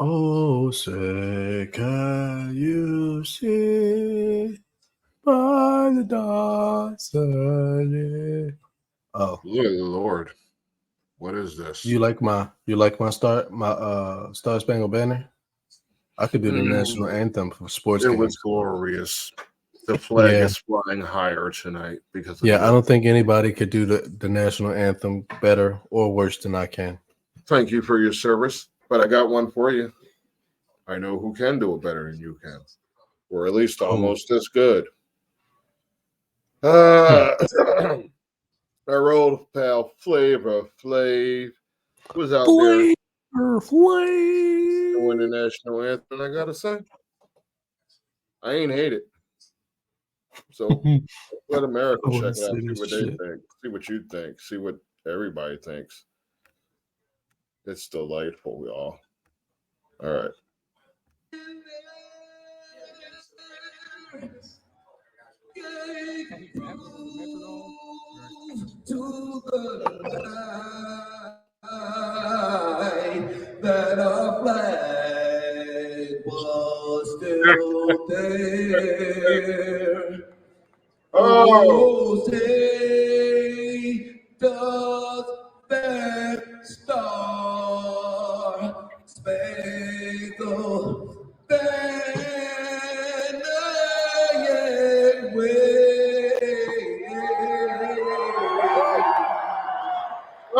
Oh, say, can you see by the dawn's early? Oh, Good Lord. What is this? you like my Star Spangled Banner? I could do the national anthem for sports It was games. glorious. The flag Yeah, is flying higher tonight because of yeah. I you. don't think anybody could do the national anthem better or worse than I can. Thank you for your service, but I got one for you. I know who can do it better than you can, or at least Who? almost as good. Hmm. Our old pal Flavor Flav was out there Flavor doing the Flav. national anthem. And I gotta say, I ain't hate it. So let America I want check to it out, see see this what they shit. think, see what you think, see what everybody thinks. It's delightful, y'all. All right. To the night that our flag was still there. Oh, say does that star spangled banner yet wave?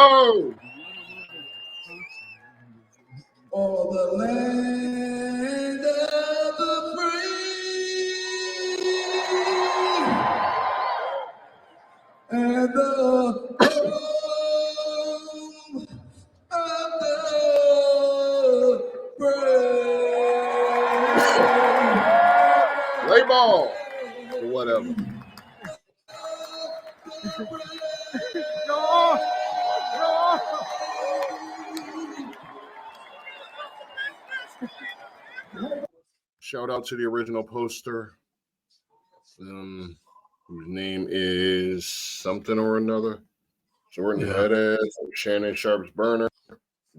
Oh, all the land of the free and the home of the brave. Play ball or whatever. No, no. Shout out to the original poster, whose name is something or another. Jordan Yeah. Headed, Shannon Sharp's burner.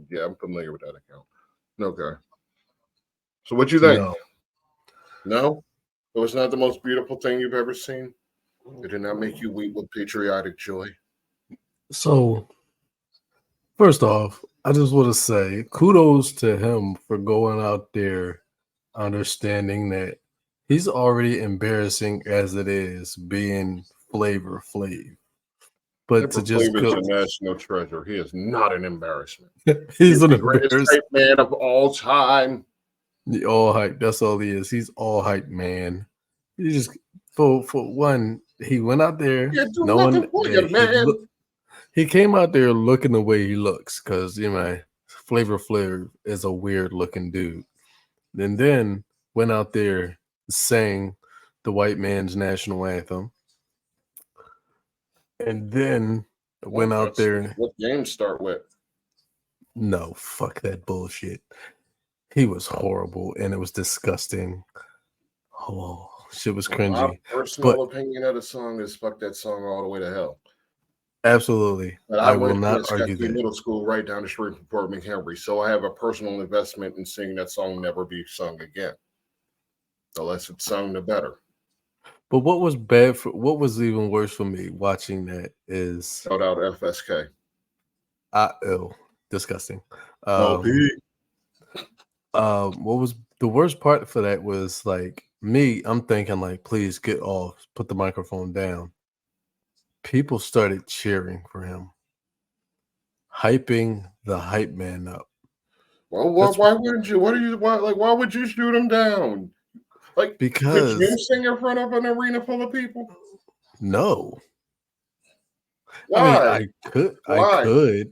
Yeah, I'm familiar with that account. Okay. So what you think? No. No? It was not the most beautiful thing you've ever seen? It did not make you weep with patriotic joy? So first off, I just want to say kudos to him for going out there, understanding that he's already embarrassing as it is being Flavor Flav. But to Pepper just Flavor is go, a national treasure. He is not an embarrassment. he's He's an the greatest embarrassing. hype man of all time. The all hype. That's all he is. He's all hype, man. He just for one, he went out there Can't do knowing nothing for you, that man. he came out there looking the way he looks because Flavor Flav is a weird looking dude. And then went out there, sang the white man's national anthem, and then Well, went out that's there. what games start with. No, fuck that bullshit. He was horrible and it was disgusting. Oh, shit was My cringy. personal But opinion of the song is fuck that song all the way to hell. absolutely, But I I will went to not a argue Skeffy that. Middle School right down the street from Fort McHenry, so I have a personal investment in seeing that song never be sung again. The less it's sung, the better. But what was even worse for me watching that is Shout out FSK. disgusting. LP. What was the worst part for that was like me, I'm thinking like, please get off, put the microphone down. People started cheering for him, hyping the hype man up. Well, That's why wouldn't you? What are you? Why would you shoot him down? Like, could you because sing in front of an arena full of people? no. I mean, Why? Why?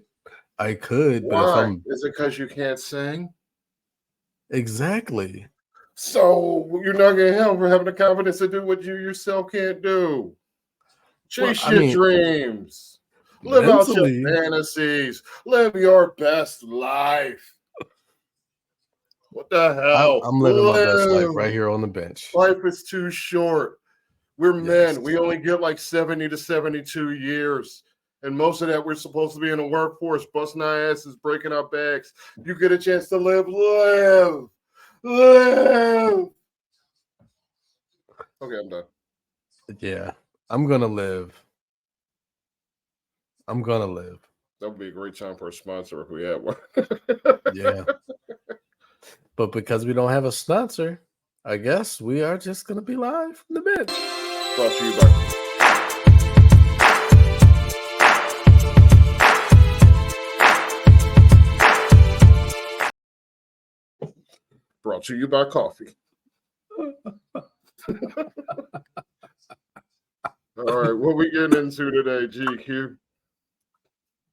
I could, but if Why? I'm Is it because you can't sing? exactly, So you're not gonna help for having the confidence to do what you yourself can't do. well, Chase I your mean, dreams. Live out your mentally, fantasies. Live your best life. What the hell? I'm living my best life right Live. here on the bench. Life is too short. We're Yes. men. We only get like 70 to 72 years. And most of that, we're supposed to be in the workforce, busting our asses, breaking our backs. You get a chance to live. Okay, I'm done. Yeah, I'm gonna live. I'm gonna live. That would be a great time for a sponsor if we had one. Yeah. But because we don't have a sponsor, I guess we are just gonna be live from the bench. Brought to you by coffee. All right, what we getting into today, GQ?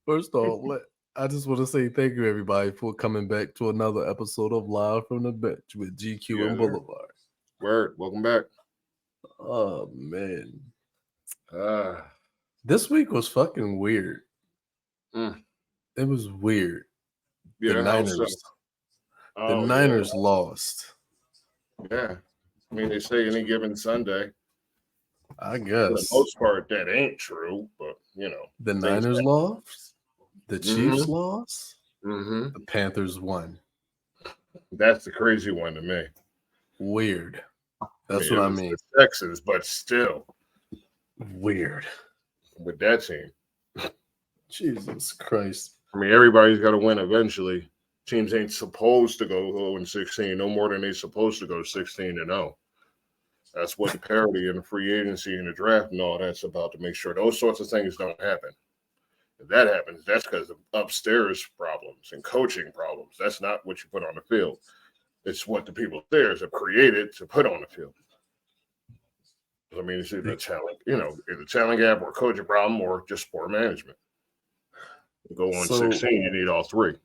First off, I just want to say thank you, everybody, for coming back to another episode of Live from the Bench with GQ and Boulevard. Word, welcome back. Oh, man. This week was fucking weird. It was weird. Yeah, the Niners lost. Yeah. I mean, they say any given Sunday. I guess. For the most part, that ain't true, but, you know. The Niners lost. The Chiefs lost. Mm-hmm. The Panthers won. That's the crazy one to me. Weird. That's what I mean. The Texans, but still. Weird. With that team. Jesus Christ. I mean, everybody's got to win eventually. Teams ain't supposed to go 0-16, no more than they're supposed to go 16-0. That's what the parity in the free agency and the draft and all that's about, to make sure those sorts of things don't happen. If that happens, that's because of upstairs problems and coaching problems. That's not what you put on the field. It's what the people upstairs have created to put on the field. I mean, it's either talent, either talent gap or coaching problem or just poor management. You go on 16, you need all three.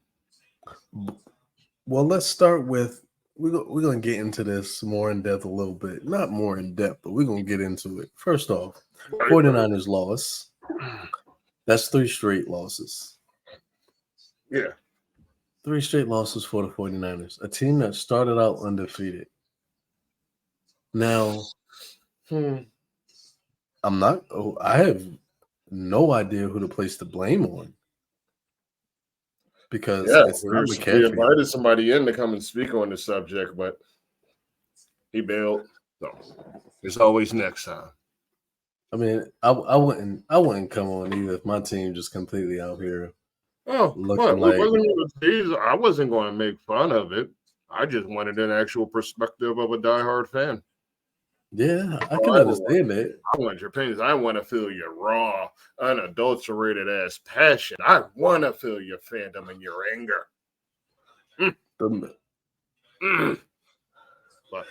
Well, let's start with, we're going to get into this more in depth a little bit. Not more in depth, but we're going to get into it. First off, 49ers loss. That's 3 straight losses. Yeah. 3 straight losses for the 49ers. A team that started out undefeated. Now, I have no idea who to place the blame on. Because it's not McCaffrey. We invited somebody in to come and speak on the subject, but he bailed. So it's always next time. I mean, I wouldn't come on either if my team just completely out here. Oh, I wasn't going to make fun of it. I just wanted an actual perspective of a diehard fan. Yeah, I can understand that. I want your opinions. I want to feel your raw, unadulterated ass passion. I want to feel your fandom and your anger. But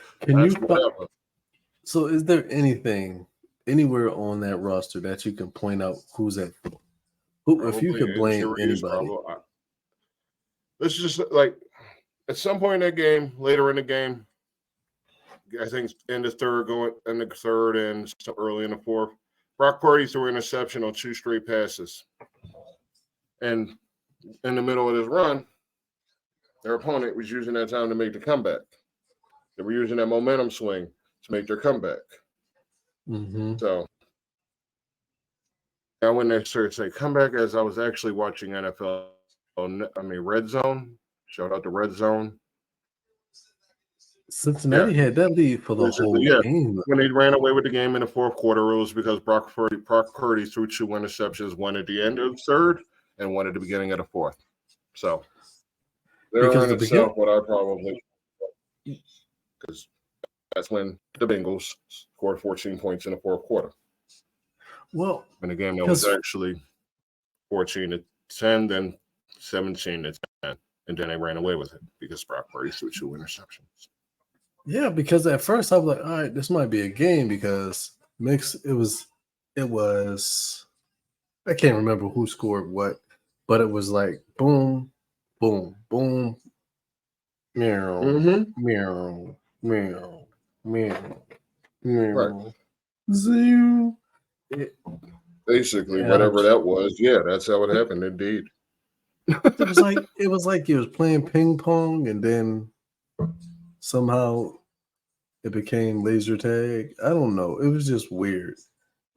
so is there anything anywhere on that roster that you can point out who's at fault? If you could blame anybody. Let's just at some point in that game, later in the game, I think in the third and early in the fourth, Brock Purdy threw an interception on 2 straight passes. And in the middle of this run, their opponent was using that time to make the comeback. They were using that momentum swing to make their comeback. Mm-hmm. So I went there to say comeback as I was actually watching NFL. Red Zone. Shout out to Red Zone. Cincinnati had that lead for the whole game. When they ran away with the game in the fourth quarter, it was because Brock Purdy threw 2 interceptions, one at the end of the third and one at the beginning of the fourth. So because that's when the Bengals scored 14 points in the fourth quarter. Well, in a game that was actually 14-10, then 17-10, and then they ran away with it because Brock Purdy threw 2 interceptions. Yeah, because at first I was like, all right, this might be a game because it was I can't remember who scored what, but it was like boom, boom, boom, meow, meow, meow, meow, meow, zoo. Basically, whatever that was, that's how it happened. Indeed, it was like he was playing ping pong, and then somehow it became laser tag. I don't know. It was just weird.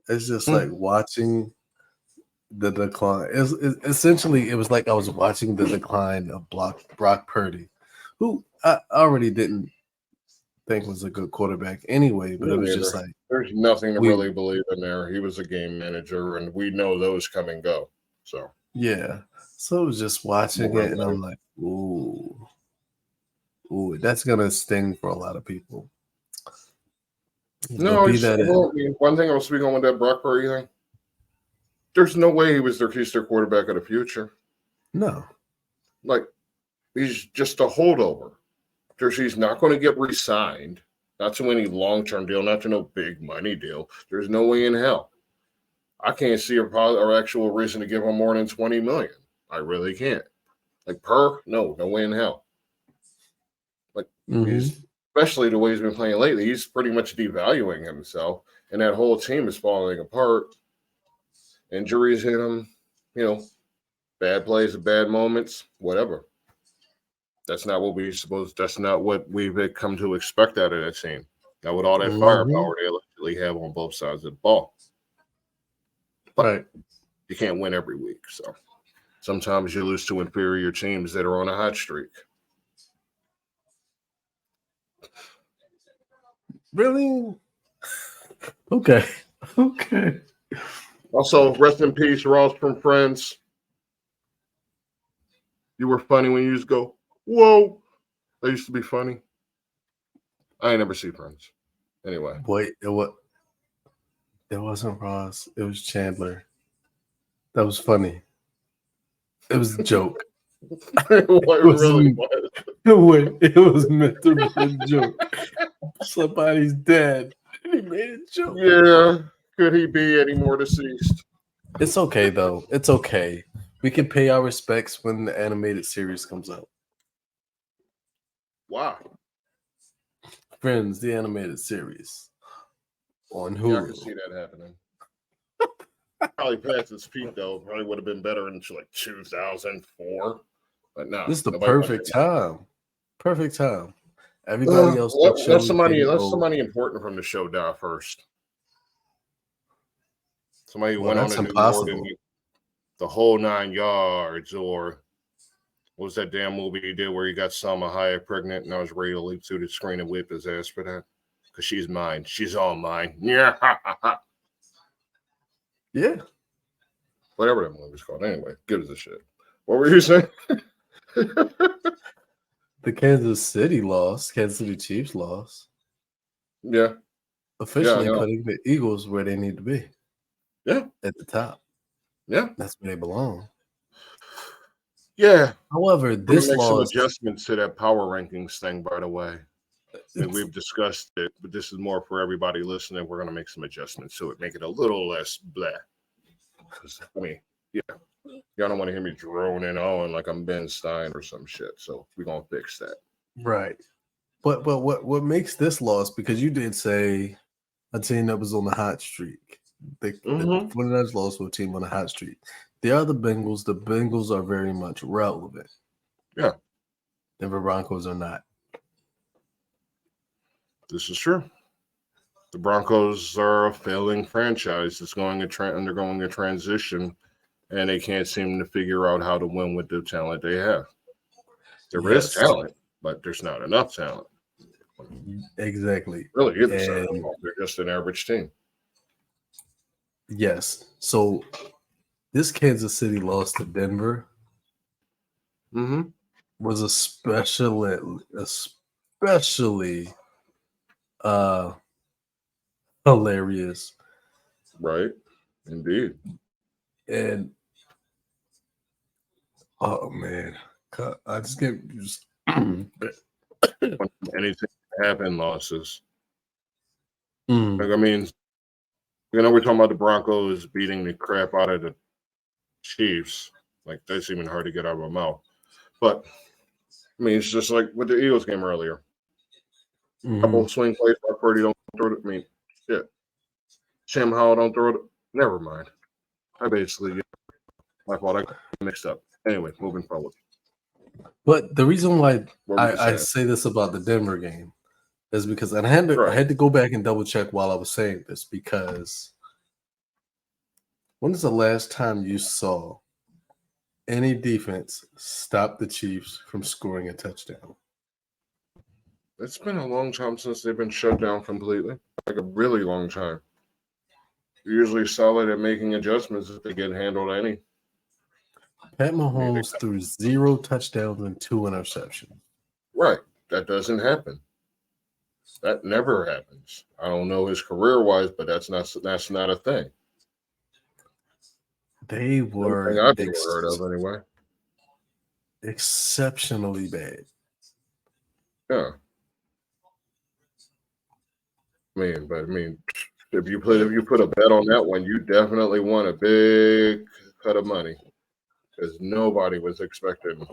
It's just like watching the decline. Essentially, it was like I was watching the decline of Brock Purdy, who I already didn't think was a good quarterback anyway, but Me it was neither. just like There's nothing to we really believe in there. He was a game manager, and we know those come and go. So yeah. So I was just watching more it, or and I'm less. like, ooh, that's gonna sting for a lot of people. But No, be it's that it, well, I mean, one thing I was speaking on with that Brock Purdy thing. There's no way he's their quarterback of the future. no, Like he's just a holdover. He's not going to get re-signed. Not to any long-term deal, not to no big money deal. There's no way in hell. I can't see or actual reason to give him more than $20 million. I really can't. Like no way in hell. Like mhm. he's especially the way he's been playing lately. He's pretty much devaluing himself, and that whole team is falling apart. Injuries hit him, bad plays, bad moments, whatever. That's not what That's not what we've come to expect out of that team. Not with all that firepower they allegedly have on both sides of the ball. But Right. you can't win every week. So sometimes you lose to inferior teams that are on a hot streak. Really? Okay. Okay. Also, rest in peace, Ross from Friends. You were funny when you used to go, whoa. That used to be funny. I ain't never see Friends. Anyway. Wait, it wasn't Ross. It was Chandler. That was funny. It was a joke. It really was. Wait, it was meant to be a joke. Somebody's dead. He made a joke. Yeah. Could he be any more deceased? It's okay though. It's okay. We can pay our respects when the animated series comes out. Wow. Friends, the animated series on Hulu. Yeah, I can see that happening. Probably past its peak though. Probably would have been better until like 2004. But no, This is the perfect time. Perfect time. Everybody else. Let somebody important from the show die first. Somebody who went on to do more than the whole 9 yards, or what was that damn movie he did where he got Salma Hayek pregnant and I was ready to leap through the screen and whip his ass for that? Because she's mine. She's all mine. Yeah. Yeah. Whatever that movie was called. Anyway, good as a shit. What were you saying? The Kansas City Chiefs lost. Yeah. Officially putting the Eagles where they need to be. Yeah. At the top. Yeah. That's where they belong. Yeah. However, this make loss. some adjustments to that power rankings thing, by the way. We've discussed it, but this is more for everybody listening. We're going to make some adjustments to it, make it a little less blah. I mean, yeah. Y'all don't want to hear me droning on like I'm Ben Stein or some shit. So we're going to fix that. Right. But what makes this loss, because you did say a team that was on the hot streak. The 49ers lost to a team on a hot streak. They are the Bengals. The Bengals are very much relevant. Yeah. Denver Broncos are not. This is true. The Broncos are a failing franchise that's undergoing a transition, and they can't seem to figure out how to win with the talent they have. There is talent, but there's not enough talent. Exactly. Really, they're just an average team. Yes. So this Kansas City loss to Denver was especially hilarious. Right. Indeed. And oh man, I just can't just anything happen losses. Mm. Like, I mean, we're talking about the Broncos beating the crap out of the Chiefs. Like, that's even hard to get out of my mouth. But I mean, it's just like with the Eagles game earlier. Couple of swing plays, Brock Purdy don't throw it. I mean, shit. Sam Howell don't throw it. Never mind. I basically, my fault. I got mixed up. Anyway, moving forward. But the reason why I say this about the Denver game is because I had to go back and double check while I was saying this, because When is the last time you saw any defense stop the Chiefs from scoring a touchdown? It's been a long time since they've been shut down completely. Like a really long time. They're usually solid at making adjustments if they get handled any. Pat Mahomes threw 0 touchdowns and 2 interceptions. Right. That doesn't happen. That never happens. I don't know his career-wise, but that's not a thing. They Nothing were I've ever heard of anyway. exceptionally bad. Yeah. I mean, if you put a bet on that one, you definitely won a big cut of money because nobody was expecting,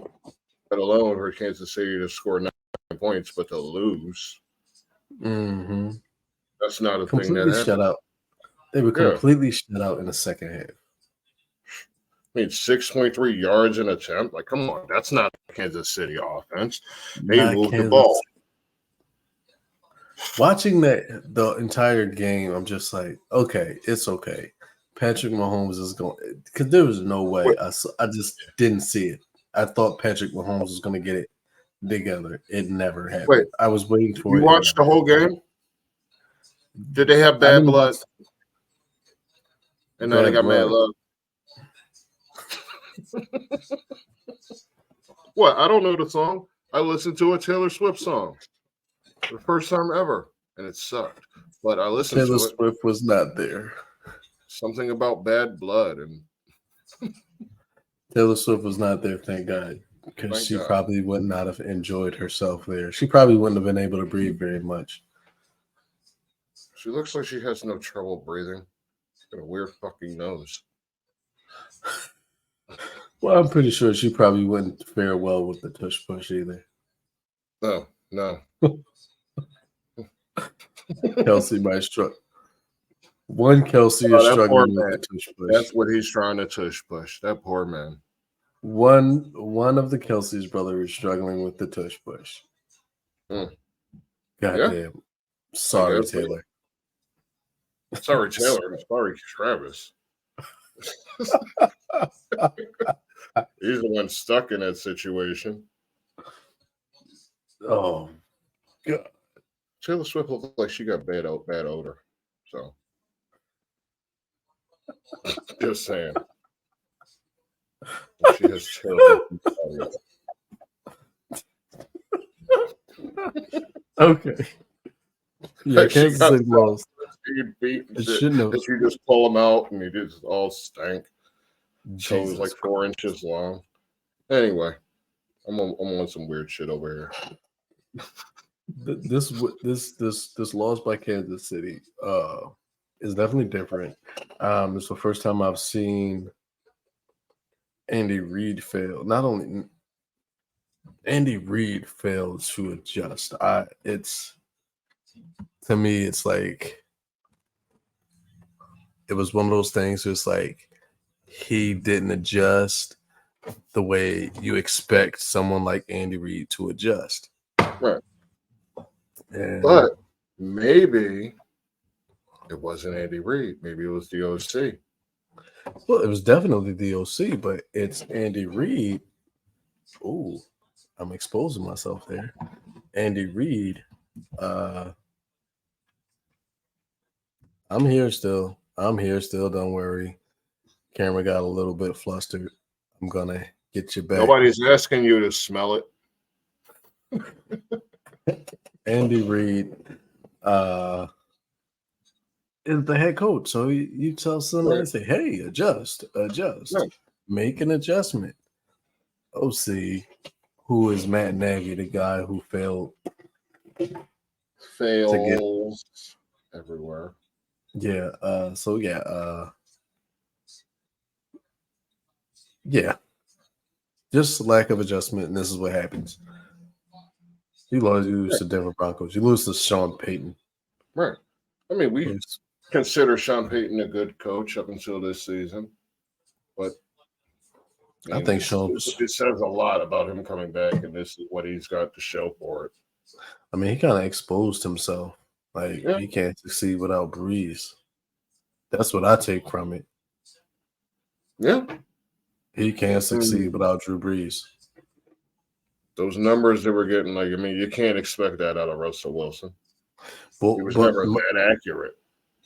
let alone for Kansas City to score 9 points, but to lose. Mm-hmm. That's not a thing Completely that shut happens. out. They were Yeah. completely shut out in the second half. I mean, 6.3 yards an attempt. Like, come on, that's not Kansas City offense. They Not moved the Kansas. ball. Watching the entire game, I'm just like, okay, it's okay. Patrick Mahomes is going because there was no way. I just didn't see it. I thought Patrick Mahomes was going to get it together. It never happened. Wait, I was waiting for you it. watched the whole game? Did they have I bad didn't blood? watch- And now they got mad blood. love. What? I don't know the song. I listened to a Taylor Swift song the first time ever, and it sucked. But I listened Taylor to it. Swift was not there. Something about bad blood, and Taylor Swift was not there, thank God, because Thank she God. probably would not have enjoyed herself there. She probably wouldn't have been able to breathe very much. she looks like she has no trouble breathing. Got a weird fucking nose. Well, I'm pretty sure she probably wouldn't fare well with the tush push either. No. Kelsey might struggle. One Kelsey is Oh, that poor struggling with man. the tush push. That's what he's trying to tush push. That poor man. One of the Kelsey's brother is struggling with the tush push. Mm. Goddamn. Yeah. Sorry, guess, Taylor. Sorry, Taylor. Sorry, Travis. He's the one stuck in that situation. Oh, God. Taylor Swift looked like she got bad odor. So, just saying. She has terrible. Okay. Yeah, Kansas City lost. Feet and It shit. shouldn't have. If you just pull them out and he just all stank. So it was Jesus like 4 inches long. Anyway, I'm on some weird shit over here. This loss by Kansas City is definitely different. It's the first time I've seen Andy Reid fail. Not only Andy Reid failed to adjust. To me, it's like it was one of those things. It's like he didn't adjust the way you expect someone like Andy Reid to adjust. Right. And But maybe it wasn't Andy Reid. Maybe it was the OC. well, it was definitely the OC, but it's Andy Reid. Ooh, I'm exposing myself there. Andy Reid. I'm here still. Don't worry. Camera got a little bit flustered. I'm gonna get you back. Nobody's asking you to smell it. Andy Reid is the head coach. So you tell somebody, say, hey, adjust, Right. make an adjustment. OC, who is Matt Nagy, the guy who failed Fails everywhere. Yeah. Yeah. Just lack of adjustment, and this is what happens. You lose to Denver Broncos. You lose to Sean Payton. Right. I mean, we Who's- consider Sean Payton a good coach up until this season, but I think it says a lot about him coming back, and this is what he's got to show for it. I mean, he kind of exposed himself. Like he can't succeed without Breeze. That's what I take from it. Yeah. He can't succeed without Drew Brees. Those numbers that we're getting, like, I mean, you can't expect that out of Russell Wilson. He was never that accurate.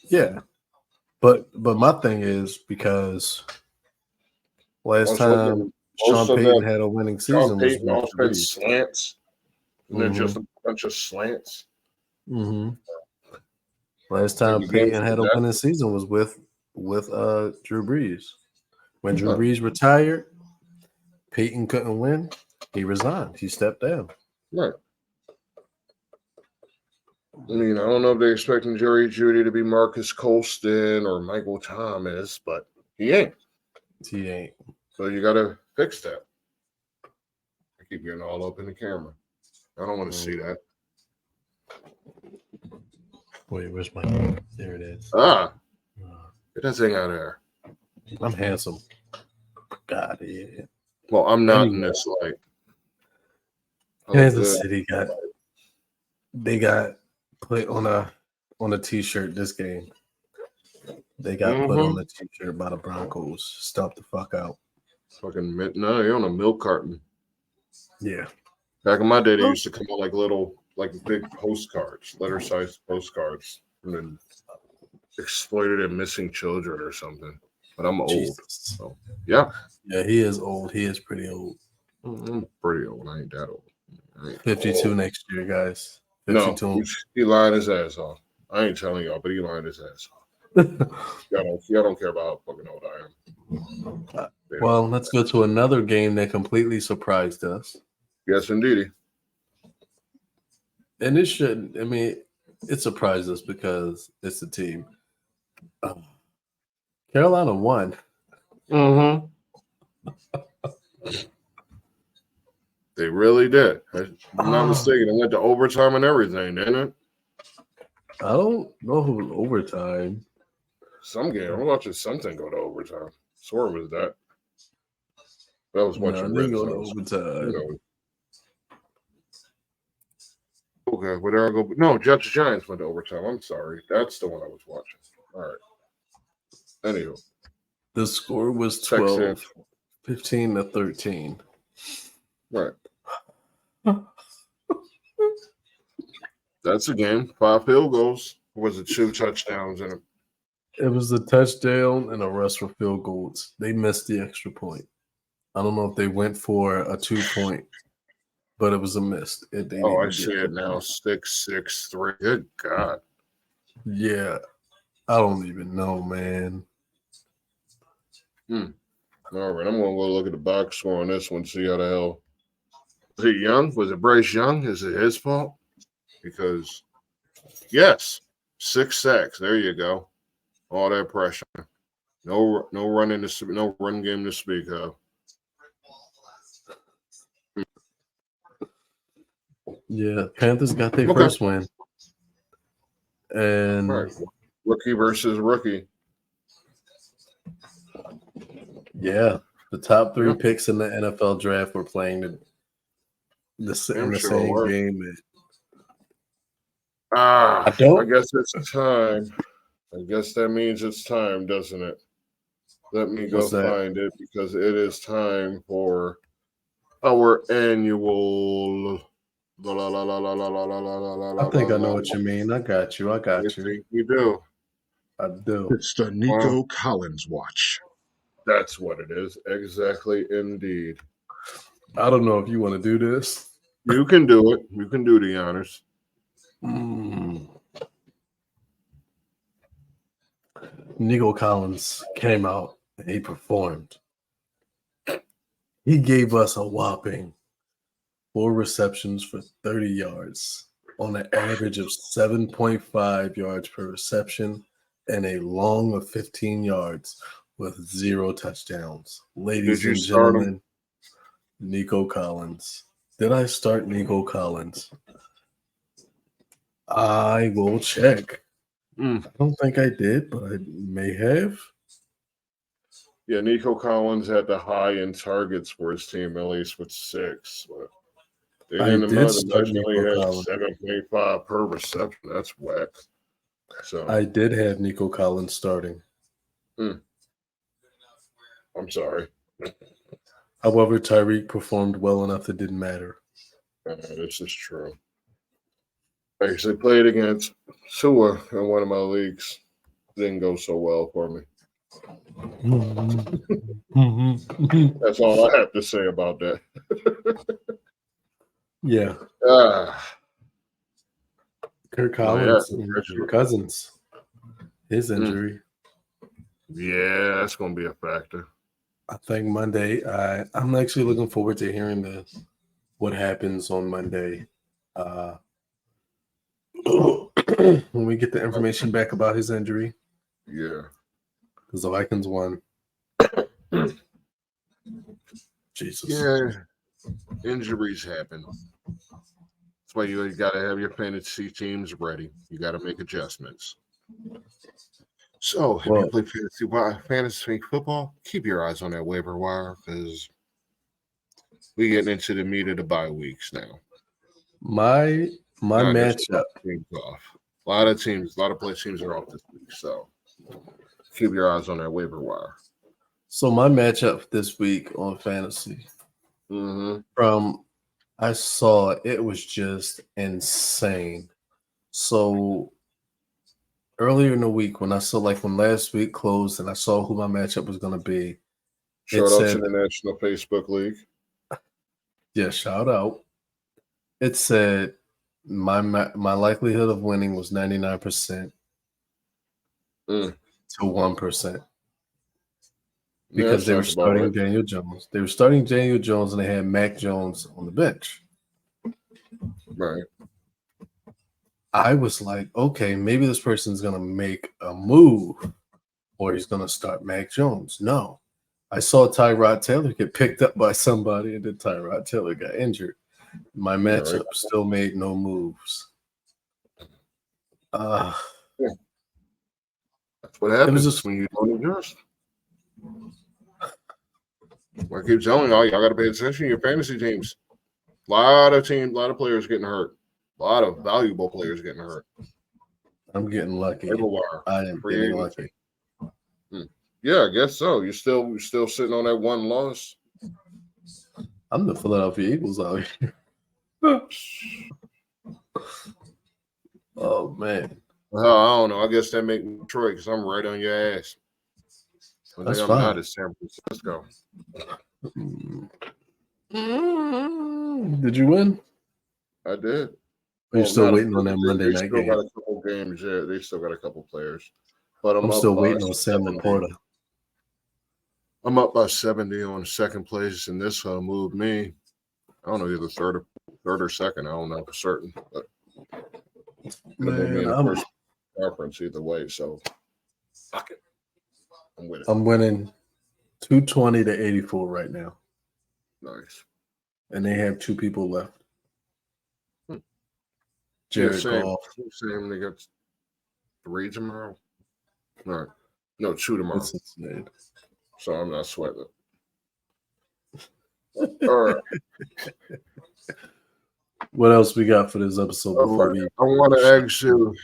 Yeah. But my thing is because last time Sean Payton had a winning season was with offense slants, and then just Mm-hmm. a bunch of slants. Mm-hmm. Last time Payton had a winning season was with Drew Brees. When Drew Brees retired, Peyton couldn't win. He resigned. He stepped down. Right. I mean, I don't know if they're expecting Jerry Jeudy to be Marcus Colston or Michael Thomas, but he ain't. He ain't. So you got to fix that. I keep getting all up in the camera. I don't want to see that. Wait, where's my? There it is. Get that thing out of there. I'm handsome. God, yeah. Well, I'm not in this light. Kansas City got put on a t-shirt this game. They got put on the t-shirt by the Broncos. Stop the fuck out. Fucking no, you're on a milk carton. Yeah. Back in my day, they used to come on like big postcards, letter-sized postcards, and then exploited and missing children or something. But I'm old. So, yeah. Yeah, he is old. He is pretty old. I'm pretty old. I ain't that old. 52 next year, guys. 52. No, he lying his ass off. I ain't telling y'all, but he lying his ass off. y'all don't care about how fucking old I am. Well, let's go to another game that completely surprised us. Yes, indeed. And it shouldn't. I mean, it surprised us because it's a team. Carolina won. Mm-hmm. They really did. If I'm not mistaken, it went to overtime and everything, didn't it? I don't know who was overtime. Some game. I'm watching something go to overtime. Swear it was that. That was watching Red go to Zones. overtime. You know. Okay, where did I go? No, Jets Giants went to overtime. I'm sorry. That's the one I was watching. All right. Anywho. The score was 12, 15-13. Right. That's a game. 5 field goals. Was it 2 touchdowns in it? It was a touchdown and a rest for field goals. They missed the extra point. I don't know if they went for a 2-point, but it was a miss. I see it now. 6-6-3. Good God. Yeah. I don't even know, man. All right. I'm going to go look at the box score on this one, see how the hell. Was it Young? Was it Bryce Young? Is it his fault? Because, yes, 6 sacks. There you go. All that pressure. No run game to speak of. Yeah, Panthers got their first win. And rookie versus rookie. Yeah, the top 3 picks in the NFL draft were playing in the same game. I guess it's time. I guess that means it's time, doesn't it? Let me go find it because it is time for our annual. I think I know what you mean. I got you. You do. I do. It's the Nico Collins watch. That's what it is. Exactly, indeed. I don't know if you want to do this. You can do it. You can do the honors. Nico Collins came out and he performed. He gave us a whopping 4 receptions for 30 yards on an average of 7.5 yards per reception and a long of 15 yards with 0 touchdowns. Ladies and gentlemen, Nico Collins. Did I start Nico Collins? I will check. I don't think I did, but I may have. Yeah, Nico Collins had the high in targets for his team, at least with 6. But they didn't only had 7.5 per reception. That's whack. So I did have Nico Collins starting. I'm sorry. However, Tyreek performed well enough it didn't matter. This is true. I actually played against Sua in one of my leagues. Didn't go so well for me. That's all I have to say about that. Yeah. Kirk Collins, your Cousins, his injury. Yeah, that's going to be a factor. I think Monday. I'm actually looking forward to hearing what happens on Monday. When we get the information back about his injury. Yeah. Because the Vikings won. Jesus. Yeah. Injuries happen. That's why you got to have your fantasy teams ready. You got to make adjustments. So, if you play fantasy football, keep your eyes on that waiver wire because we're getting into the meat of the bye weeks now. My matchup. Off. A lot of teams are off this week, so keep your eyes on that waiver wire. So my matchup this week on fantasy, from I saw it was just insane. So earlier in the week, when last week closed and I saw who my matchup was going to be, shout out to the National Facebook League. Yeah, shout out. It said my likelihood of winning was 99% to 1%. Because they were starting Daniel Jones. They were starting Daniel Jones, and they had Mac Jones on the bench. Right. I was like, okay, maybe this person's going to make a move or he's going to start Mac Jones. No. I saw Tyrod Taylor get picked up by somebody, and then Tyrod Taylor got injured. My matchup still made no moves. That's what happens when you don't adjust. I keep telling y'all got to pay attention to your fantasy teams. A lot of players getting hurt. A lot of valuable players getting hurt. I'm getting lucky. I am getting lucky. Yeah, I guess so. You're still sitting on that one loss. I'm the Philadelphia Eagles out here. Oh man. I don't know. I guess that make me Detroit because I'm right on your ass. That's I'm fine. not at San Francisco. Did you win? I did. You're still waiting on that Monday night game. They still got a couple games. Yeah, they still got a couple players. But I'm still waiting on Sam Laporta. I'm up by 70 on second place, and this moved me. I don't know, either third or second. I don't know for certain, but man, first conference either way. So fuck it. I'm winning. I'm winning 220 to 84 right now. Nice. And they have 2 people left. Jared Goff. Same. They got 3 tomorrow. All right. No, 2 tomorrow. So I'm not sweating it. All right. What else we got for this episode? I want to ask you,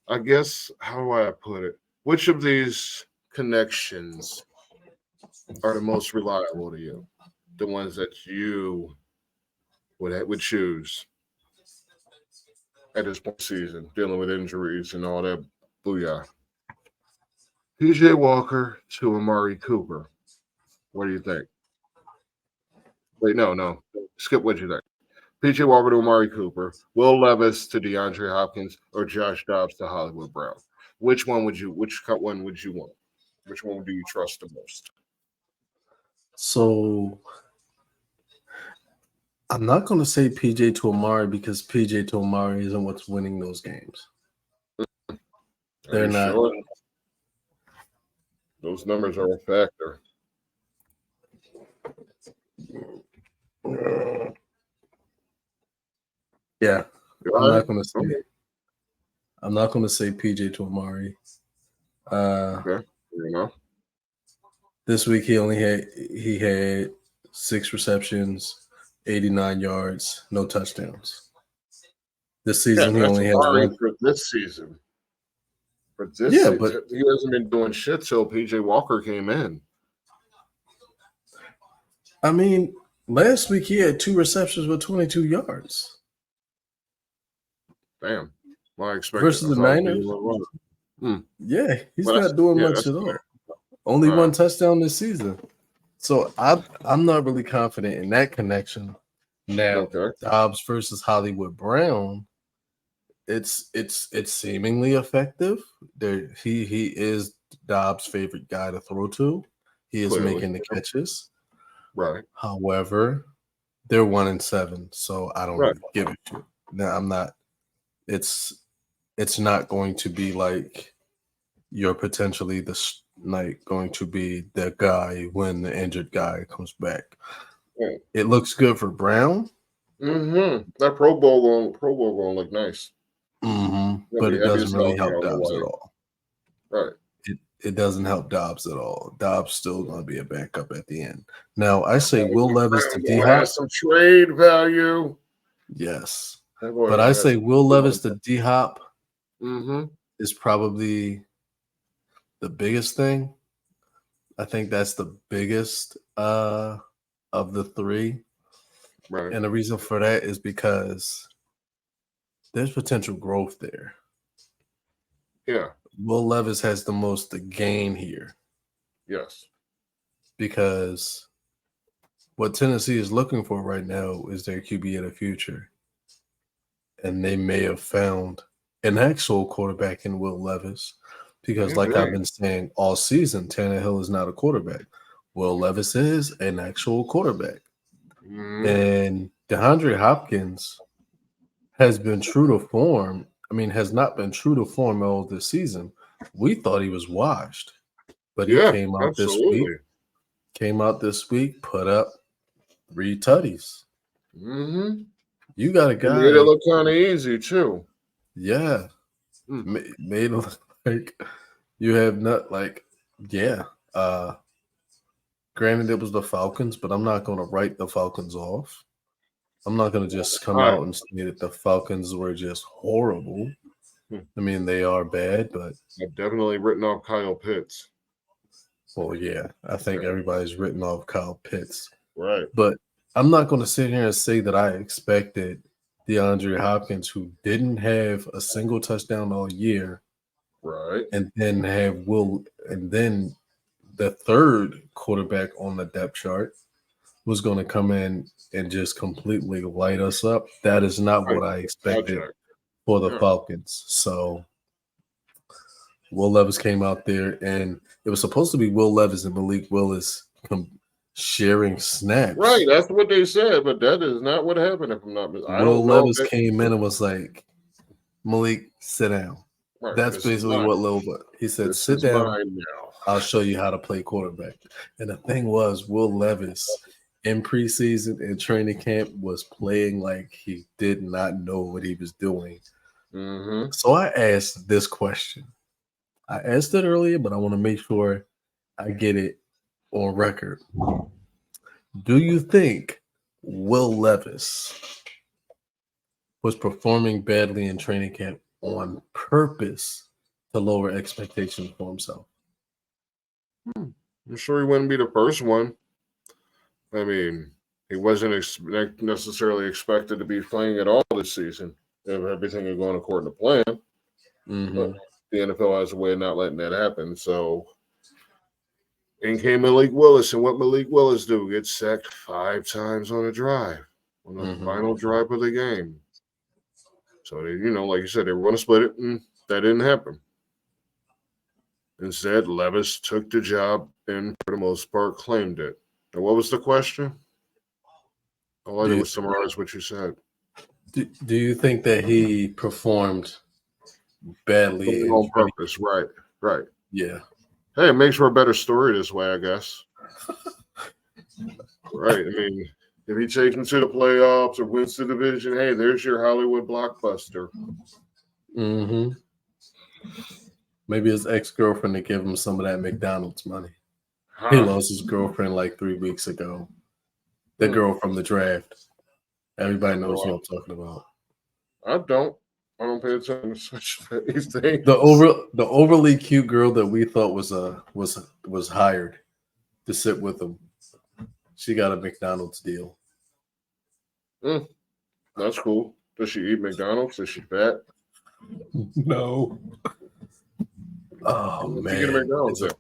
I guess, how do I put it? Which of these connections are the most reliable to you? The ones that you would choose at this point in the season, dealing with injuries and all that booyah. PJ Walker to Amari Cooper. What do you think? Wait, no. Skip what you think. PJ Walker to Amari Cooper, Will Levis to DeAndre Hopkins, or Josh Dobbs to Hollywood Brown. Which one would you want? Which one do you trust the most? So I'm not going to say PJ to Amari because PJ to Amari isn't what's winning those games. They're not. Sure? Those numbers are a factor. Yeah, I'm not going to say PJ to Amari. Okay. This week he had 6 receptions, 89 yards, no touchdowns. This season he only has 1 for this season. But he hasn't been doing shit till PJ Walker came in. I mean, last week he had 2 receptions with 22 yards Damn. Well, I expected. versus I the thought it would be a Niners. little runner. Hmm. Yeah, he's But not doing much that's at good. all. Only All one right. touchdown this season. So I'm not really confident in that connection. Now, Okay. Dobbs versus Hollywood Brown, it's seemingly effective. He is Dobbs' favorite guy to throw to. He is Clearly. making the catches. Right. However, they're 1-7, so I don't Right. really give it to. Now I'm not. It's not going to be like you're potentially going to be the guy when the injured guy comes back. Yeah. It looks good for Brown, Mm-hmm. That Pro Bowl going look nice. Gonna but be it heavy as doesn't hell really if he help on the Dobbs at way. all. Right. It doesn't help Dobbs at all. Dobbs still going to be a backup at the end. Now I say Will Levis to D Brown Hop. has some trade value. Yes, That boy but I has say Will Levis to D Hop Mm-hmm. is probably the biggest thing. I think that's the biggest of the three. Right. And the reason for that is because there's potential growth there. Yeah. Will Levis has the most to gain here Yes. because what Tennessee is looking for right now is their QB of the future. And they may have found an actual quarterback in Will Levis because, like I've been saying all season, Tannehill is not a quarterback. Will Levis is an actual quarterback. Mm-hmm. And DeAndre Hopkins has been true to form. I mean, has not been true to form all this season. We thought he was washed, but he Yeah, came out absolutely. this week, put up 3 tutties. Mm-hmm. You got a He made it guy, look kind of easy too. yeah, made it look like you have not like, yeah. Granted, it was the Falcons, but I'm not going to write the Falcons off. I'm not going to just come All out and say that the Falcons were just horrible. right. I mean, they are bad, but I've definitely written off Kyle Pitts. well, yeah, I think everybody's written off Kyle Pitts. Right. But I'm not going to sit here and say that I expected DeAndre Hopkins, who didn't have a single touchdown all year, Right. and then and then the third quarterback on the depth chart was going to come in and just completely light us up. That is not what I expected for the Falcons. So Will Levis came out there, and it was supposed to be Will Levis and Malik Willis sharing snaps. Right, that's what they said, but that is not what happened. If I'm not mistaken, Will Levis came in and was like, "Malik, sit down." Right, That's basically what Lil. He said, "Sit down. I'll show you how to play quarterback." And the thing was, Will Levis in preseason and training camp was playing like he did not know what he was doing. Mm-hmm. So I asked this question. I asked it earlier, but I want to make sure I get it on record. Do you think Will Levis was performing badly in training camp on purpose to lower expectations for himself? I'm sure he wouldn't be the first one. I mean, he wasn't necessarily expected to be playing at all this season if everything had gone according to plan. Mm-hmm. But the NFL has a way of not letting that happen. So in came Malik Willis, and what Malik Willis do? Get sacked 5 times on a drive, on the final drive of the game. So they, like you said, they were going to split it, and that didn't happen. Instead, Levis took the job and, for the most part, claimed it. And what was the question? All I did was summarize what you said. Do you think that he performed badly on purpose? Right. Yeah. Hey, it makes for a better story this way, I guess. Right. I mean, if he takes him to the playoffs or wins the division, hey, there's your Hollywood blockbuster. Mm-hmm. Maybe his ex-girlfriend to give him some of that McDonald's money. He lost his girlfriend like 3 weeks ago. The girl from the draft. Everybody knows who I'm talking about. I don't pay attention to such things. The overly cute girl that we thought was hired to sit with him. She got a McDonald's deal. That's cool. Does she eat McDonald's? Is she fat? No. Oh What's she get a man, McDonald's deal?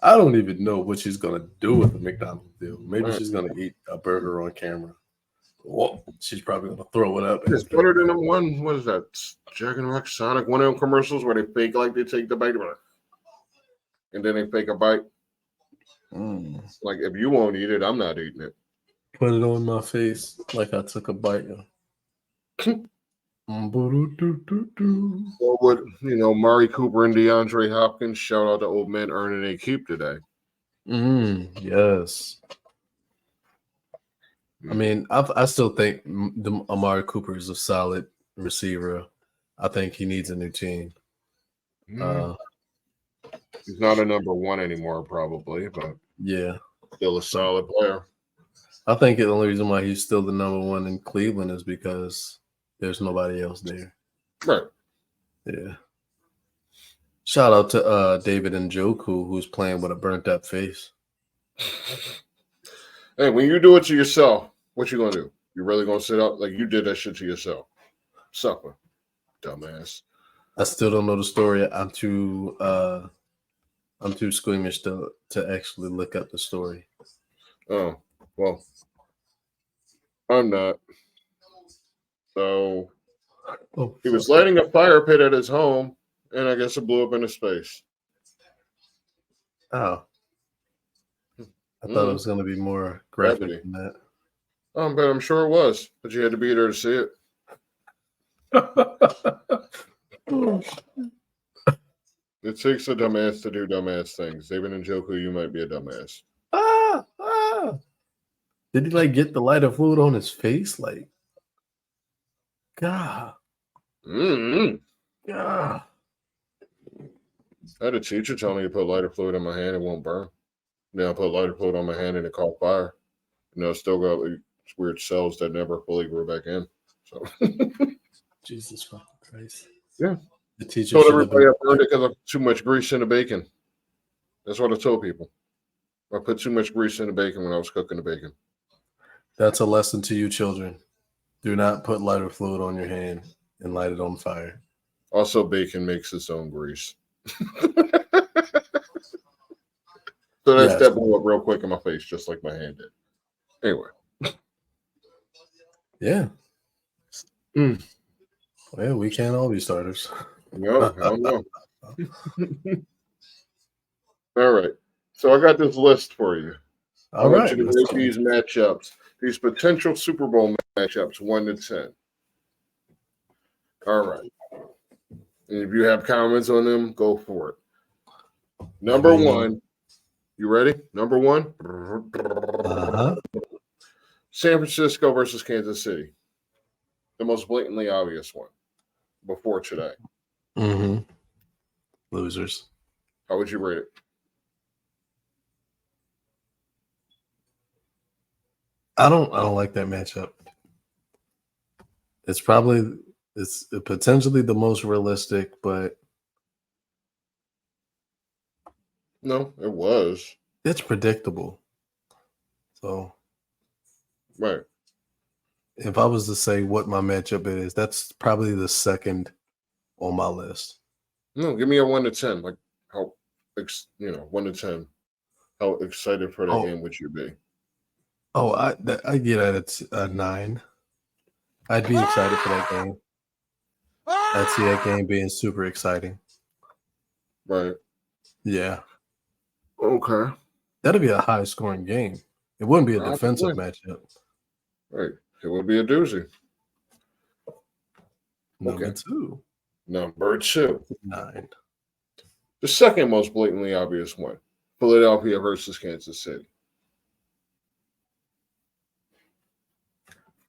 I don't even know what she's gonna do with the McDonald's deal. Maybe Right. she's gonna eat a burger on camera. Well, she's probably gonna throw it up. It's after. better than the one. What is that? Jack and Rock Sonic. One of them commercials where they fake like they take the bite, and then they fake a bite. Like if you won't eat it, I'm not eating it. Put it on my face like I took a bite. Or would Mari Cooper and DeAndre Hopkins, shout out to old men earning a keep today. Yes. I mean, I still think Amari Cooper is a solid receiver. I think he needs a new team. He's not a number one anymore, probably, but Yeah. still a solid player. I think the only reason why he's still the number one in Cleveland is because there's nobody else there. Right. Yeah. Shout out to David Njoku, who's playing with a burnt up face. Hey, when you do it to yourself, what you gonna do? You really gonna sit up like you did that shit to yourself? Suffer, dumbass. I still don't know the story. I'm too squeamish to actually look up the story. Oh, well, I'm not. So he was lighting a fire pit at his home, and I guess it blew up into space. Oh. I thought it was going to be more graphic than that. But I'm sure it was. But you had to be there to see it. It takes a dumbass to do dumbass things. David Njoku, you might be a dumbass. Did he get the lighter fluid on his face? God. God. I had a teacher tell me to put lighter fluid on my hand, it won't burn. Then I put lighter fluid on my hand and it caught fire. Still got weird cells that never fully grew back in. So Jesus fucking Christ. Yeah. The teacher told everybody I burned it because I put too much grease in the bacon. That's what I told people. I put too much grease in the bacon when I was cooking the bacon. That's a lesson to you children. Do not put lighter fluid on your hand and light it on fire. Also, bacon makes its own grease. So that blew up real quick in my face, just like my hand did. Anyway. Yeah. Well, we can't all be starters. No, I don't know. All right. So I got this list for you. I want you to rate these matchups, these potential Super Bowl matchups, 1 to 10. All right. And if you have comments on them, go for it. Number one. You ready? Number one. San Francisco versus Kansas City. The most blatantly obvious one before today. Losers. How would you rate it? I don't like that matchup. It's potentially the most realistic, but no, it was. It's predictable. So right. If I was to say what my matchup is, that's probably the second on my list. No, give me a 1 to 10. Like how 1 to 10. How excited for that game would you be? Oh, I get it. It's a 9. I'd be excited for that game. I'd see that game being super exciting. Right. Yeah. Okay. That'd be a high scoring game. It wouldn't be a defensive matchup. Right. It would be a doozy. Number 2. Number 2. 9. The second most blatantly obvious one. Philadelphia versus Kansas City.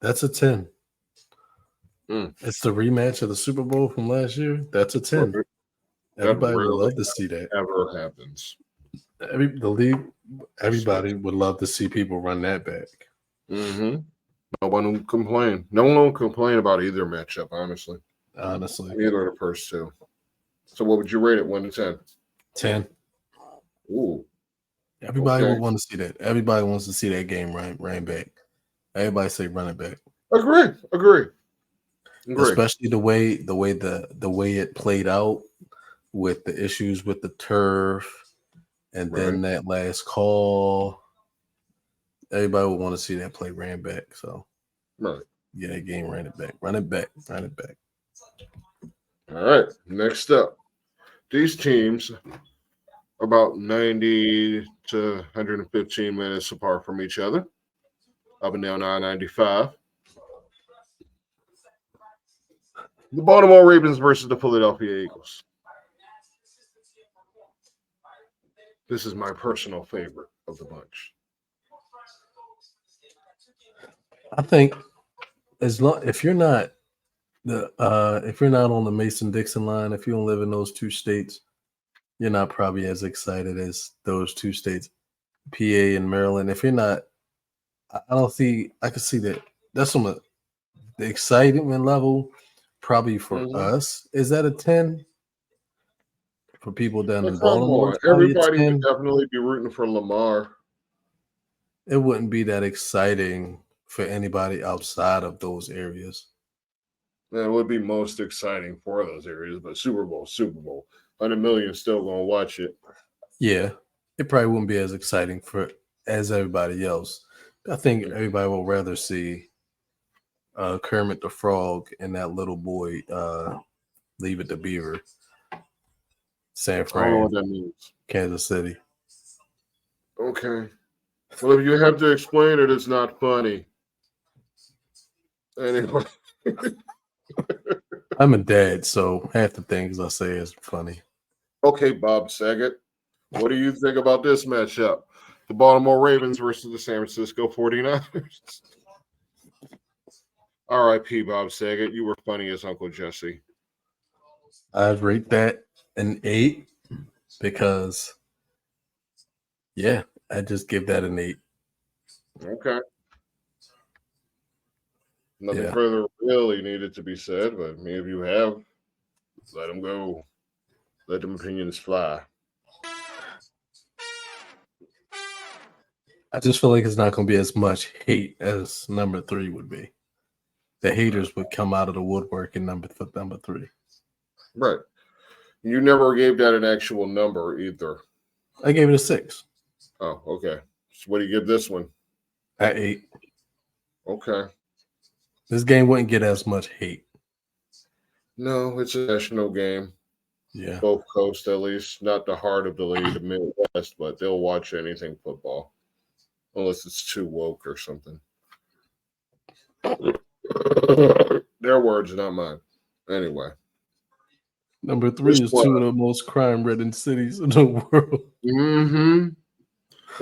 That's a 10. It's the rematch of the Super Bowl from last year. That's a 10. Perfect. Everybody would love to see that. Ever happens. Everybody would love to see people run that back. No one will complain. No one will complain about either matchup, honestly. Either of the first two. So what would you rate it, 1 to 10? 10. Ooh. Everybody Okay. would want to see that. Everybody wants to see that game ran back. Everybody say run it back. Agree. Especially the way it played out with the issues with the turf and then that last call. Everybody would want to see that play ran back. So yeah, that game ran it back. Run it back. All right. Next up. These teams about 90 to 115 minutes apart from each other. Up and down I-95. The Baltimore Ravens versus the Philadelphia Eagles. This is my personal favorite of the bunch. I think if you're not on the Mason-Dixon line, if you don't live in those two states, you're not probably as excited as those two states, PA and Maryland. If you're not, I can see that. That's some of the excitement level. Probably for us, is that a 10? For people down in Baltimore, it's probably everybody a 10. would definitely be rooting for Lamar. It wouldn't be that exciting for anybody outside of those areas. It would be most exciting for those areas, but Super Bowl. 100 million still going to watch it. Yeah, it probably wouldn't be as exciting as everybody else. I think everybody will rather see Kermit the Frog and that little boy Leave It to Beaver. San Fran. I don't know what that means. Kansas City. Okay. Well, if you have to explain it, it's not funny. Anyway. I'm a dad, so half the things I say is funny. Okay, Bob Saget. What do you think about this matchup? The Baltimore Ravens versus the San Francisco 49ers. R.I.P. Bob Saget. You were funny as Uncle Jesse. I'd rate that an 8 because, yeah, I'd just give that an 8. Okay. Nothing further really needed to be said, but maybe if you have, let them go. Let them opinions fly. I just feel like it's not going to be as much hate as number 3 would be. The haters would come out of the woodwork in number 3. Right. You never gave that an actual number either. I gave it a 6. Oh, okay. So what do you give this one? At 8. Okay. This game wouldn't get as much hate. No, it's a national game. Yeah. Both coasts, at least. Not the heart of the league, the Midwest, but they'll watch anything football. Unless it's too woke or something. Their words, not mine. Anyway. Number 3 is two of the most crime-ridden cities in the world. Mm-hmm.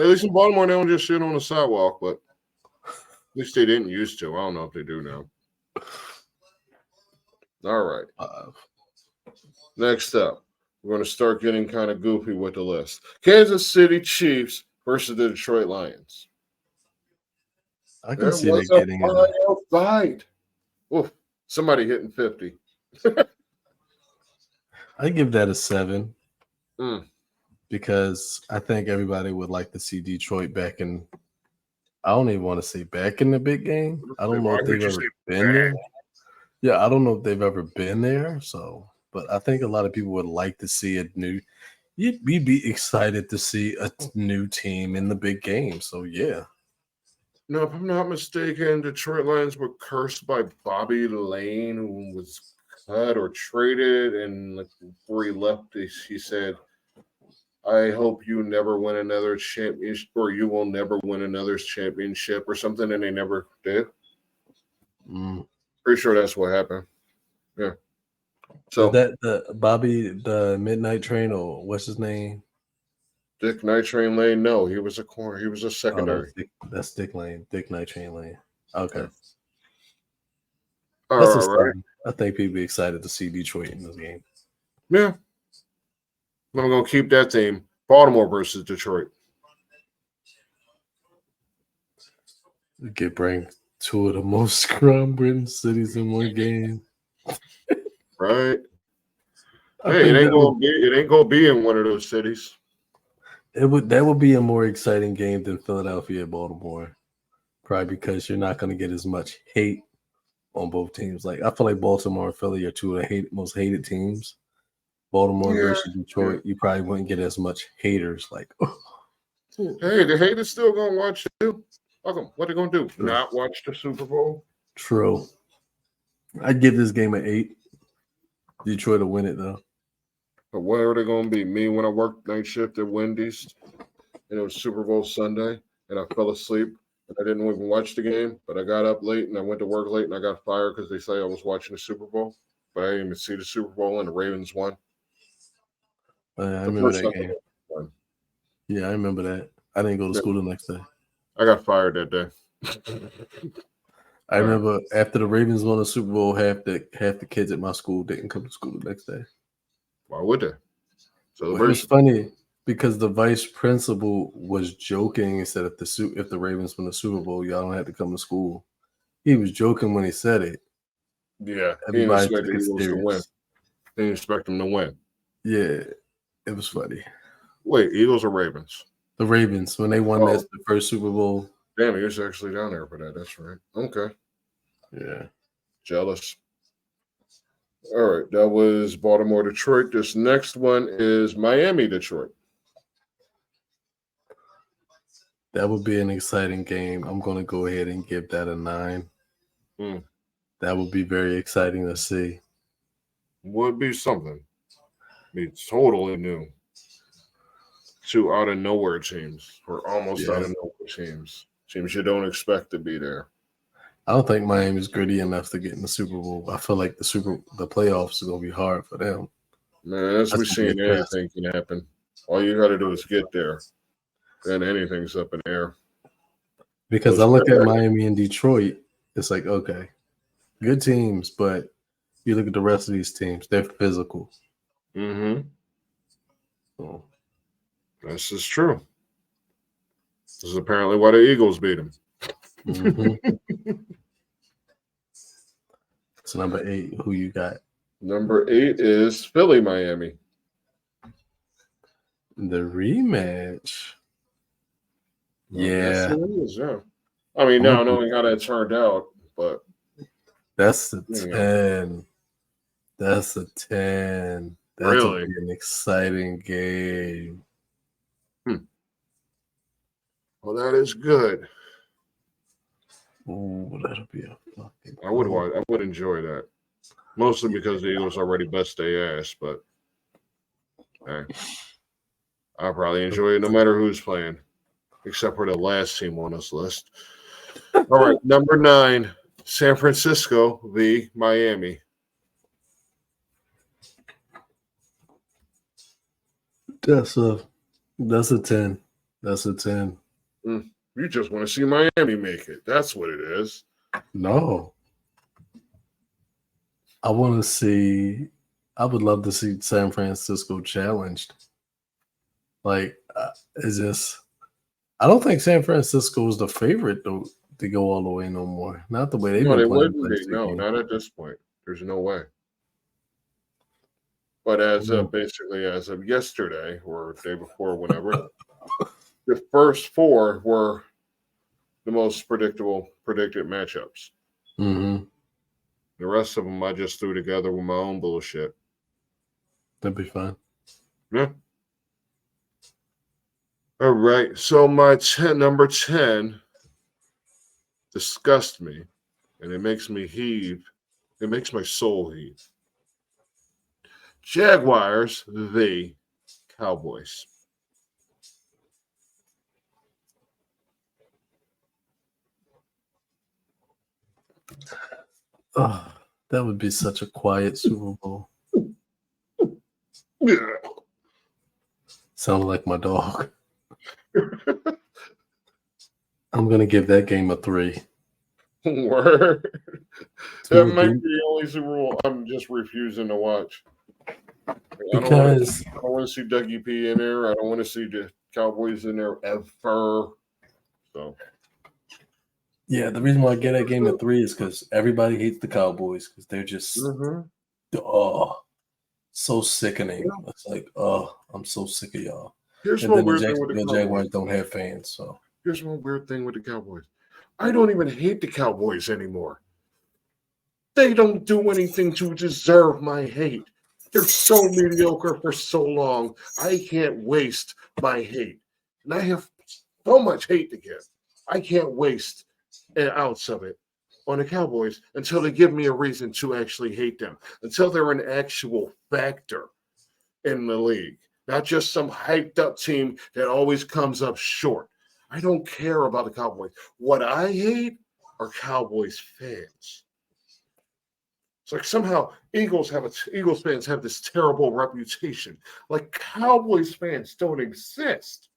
At least in Baltimore, they don't just shit on the sidewalk, but at least they didn't used to. I don't know if they do now. All right. Next up, we're going to start getting kind of goofy with the list. Kansas City Chiefs versus the Detroit Lions. I can see that getting a fight. Oof, somebody hitting 50. I give that a 7 because I think everybody would like to see Detroit back in. I don't even want to say back in the big game. I don't know if they've ever been there. Yeah, I don't know if they've ever been there. So, but I think a lot of people would like to see a new. You'd be excited to see a new team in the big game. So yeah. No, if I'm not mistaken, Detroit Lions were cursed by Bobby Lane, who was cut or traded, and before he left, he said, "I hope you never win another championship, or you will never win another championship," or something, and they never did. Pretty sure that's what happened. Yeah. So is that the Bobby the Midnight Train, or what's his name? Dick Night Train Lane? No, he was a corner. He was a secondary. Oh, that's Dick Lane. Dick Night Train Lane. Okay. Yeah. All right. I think people be excited to see Detroit in this game. Yeah. I'm going to keep that theme. Baltimore versus Detroit. We could bring two of the most crime-ridden cities in one game. Right. Hey, it ain't gonna be in one of those cities. That would be a more exciting game than Philadelphia Baltimore. Probably because you're not going to get as much hate on both teams. Like I feel like Baltimore and Philly are two of the most hated teams. Baltimore Yeah. versus Detroit, you probably wouldn't get as much haters. Like, Hey, the haters still gonna watch you. Welcome. What they gonna do? True. Not watch the Super Bowl? true. I'd give this game an 8. Detroit to win it though. But where are they gonna be? Me when I worked night shift at Wendy's, and it was Super Bowl Sunday, and I fell asleep. And I didn't even watch the game, but I got up late and I went to work late and I got fired because they say I was watching the Super Bowl. But I didn't even see the Super Bowl and the Ravens won. I The remember first that time game. won. Yeah, I remember that. I didn't go to school the next day. I got fired that day. I remember after the Ravens won the Super Bowl, half the kids at my school didn't come to school the next day. Why would they? It was funny because the vice principal was joking and said if the Ravens win the Super Bowl, y'all don't have to come to school. He was joking when he said it. Yeah, he didn't Everybody expect took the it Eagles to win. serious. He didn't expect them to win. Yeah, it was funny. Wait, Eagles or Ravens? The Ravens, when they won the first Super Bowl. Damn, he was actually down there for that. That's right. Okay. Yeah. Jealous. All right, that was Baltimore, Detroit. This next one is Miami, Detroit. That would be an exciting game. I'm going to go ahead and give that a 9. That would be very exciting to see. Would be something. Be totally new. Two out of nowhere teams, or almost out of nowhere teams. Teams you don't expect to be there. I don't think Miami's gritty enough to get in the Super Bowl. I feel like the playoffs are going to be hard for them. Man, as we've seen, anything can happen. All you got to do is get there. Then anything's up in the air. Because I look at Miami and Detroit, it's like, okay, good teams, but you look at the rest of these teams, they're physical. Mm-hmm. So. This is true. This is apparently why the Eagles beat them. Mm-hmm. So number 8, who you got? Number 8 is Philly, Miami. The rematch. Yeah. Yes, it is, yeah. I mean, now knowing how that turned out, but that's a 10. That's a 10. That's really an exciting game. Well, that is good. Ooh, that'll be a fucking. I would enjoy that. Mostly because the Eagles already bust their ass, but hey, I'll probably enjoy it no matter who's playing, except for the last team on this list. All right, number 9, San Francisco v. Miami. That's a 10. That's a 10. You just want to see Miami make it. That's what it is. No. I would love to see San Francisco challenged. Like, it's just, I don't think San Francisco is the favorite to go all the way no more. Not the way they've been playing. No, not at this point. There's no way. But as of yesterday or the day before, whenever, the first 4 were the most predicted matchups. Mm-hmm. The rest of them I just threw together with my own bullshit. That'd be fun. Yeah. All right. So my number 10 disgusts me, and it makes me heave. It makes my soul heave. Jaguars v. Cowboys. Oh, that would be such a quiet Super Bowl. Yeah. Sounded like my dog. I'm gonna give that game a 3. Word. That might be the only Super Bowl I'm just refusing to watch. Because I don't want to see Dougie P in there. I don't want to see the Cowboys in there ever. So yeah, the reason why I get that game a 3 is because everybody hates the Cowboys because they're just so sickening. It's like, I'm so sick of y'all. Here's And one then the weird thing with the Jacksonville Cowboys. Jaguars don't have fans, so Here's one weird thing with the Cowboys. I don't even hate the Cowboys anymore. They don't do anything to deserve my hate. They're so mediocre for so long. I can't waste my hate. And I have so much hate to give. I can't waste an ounce of it on the Cowboys until they give me a reason to actually hate them, until they're an actual factor in the league, not just some hyped up team that always comes up short. I don't care about the Cowboys. What I hate are Cowboys fans. It's like somehow Eagles fans have this terrible reputation. Like Cowboys fans don't exist.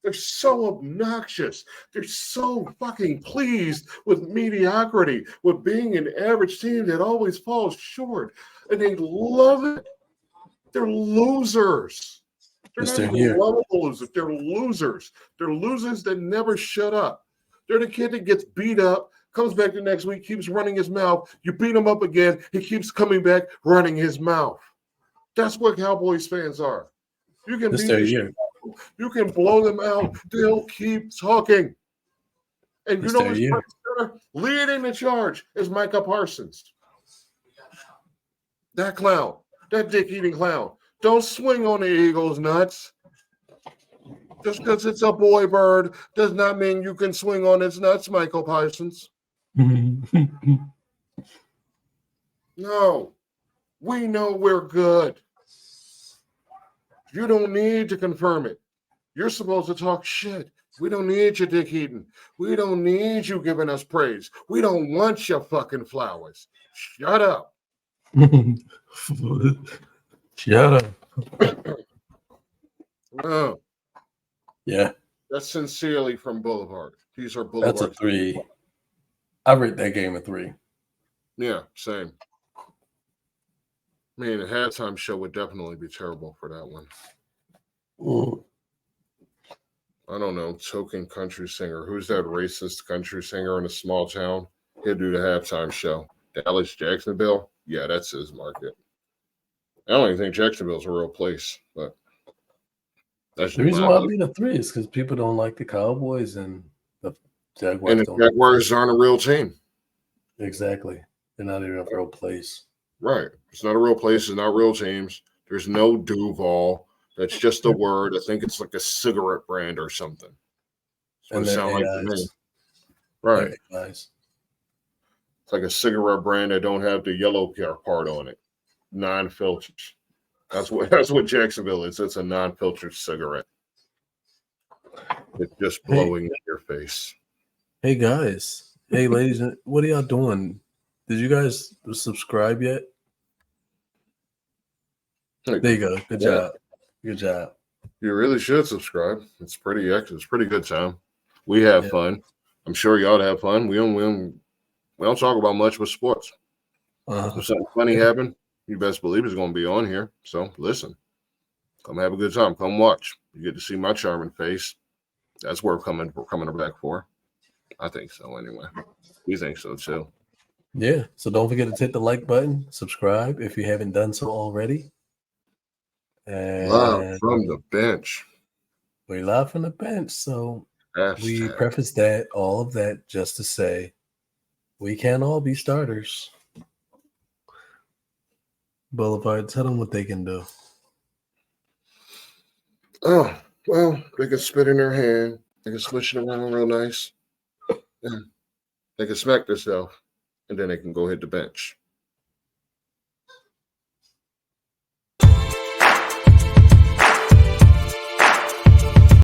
They're so obnoxious. They're so fucking pleased with mediocrity, with being an average team that always falls short. And they love it. They're losers. They're not they're even here. lovable losers. They're losers. They're losers that never shut up. They're the kid that gets beat up, comes back the next week, keeps running his mouth. You beat him up again. He keeps coming back, running his mouth. That's what Cowboys fans are. You can This beat their the year. shit out of them. You can blow them out. They'll keep talking. And you This know their what's year. better? Leading the charge is Micah Parsons. That clown. That dick-eating clown. Don't swing on the Eagles' nuts. Just because it's a boy bird does not mean you can swing on its nuts, Michael Parsons. No. We know we're good. You don't need to confirm it. You're supposed to talk shit. We don't need you dick eating. We don't need you giving us praise. We don't want your fucking flowers. Shut up. Shut up. No, Yeah, that's sincerely from Boulevard. These are that's a Boulevard. 3. I rate that game a 3. Yeah, same. I mean, a halftime show would definitely be terrible for that one. Mm. I don't know, token country singer. Who's that racist country singer in a small town? He'll do the halftime show. Dallas, Jacksonville? Yeah, that's his market. I don't even think Jacksonville's a real place, but that's The just reason my why I opinion. beat a 3 is because people don't like the Cowboys and the And Jaguars the don't like Jaguars aren't a real team. exactly. They're not even a real place. Right. It's not a real place. It's not real teams. There's no Duval. That's just a word. I think it's like a cigarette brand or something. That's what And it they're sounds like to me. AIs. Right. They're AIs. It's like a cigarette brand that don't have the yellow part on it. Non-filters. That's what Jacksonville is. It's a non-filtered cigarette. It's just blowing in your face. Hey guys. Hey ladies, what are y'all doing? Did you guys subscribe yet? Like, There you go. Good yeah. job. Good job. You really should subscribe. It's pretty active. It's pretty good time. We have fun. I'm sure y'all have fun. We don't talk about much with sports. If something funny happened, you best believe it's going to be on here. So listen, come have a good time. Come watch. You get to see my charming face. That's where we're coming back for. I think so anyway. We think so too. Yeah. So don't forget to hit the like button, subscribe if you haven't done so already. Live And from the bench. we're live from the bench. So we Hashtag. preface all of that just to say we can't all be starters. Boulevard, tell them what they can do. Oh, well, they can spit in their hand. They can swish it around real nice. And they can smack themselves. And then they can go hit the bench.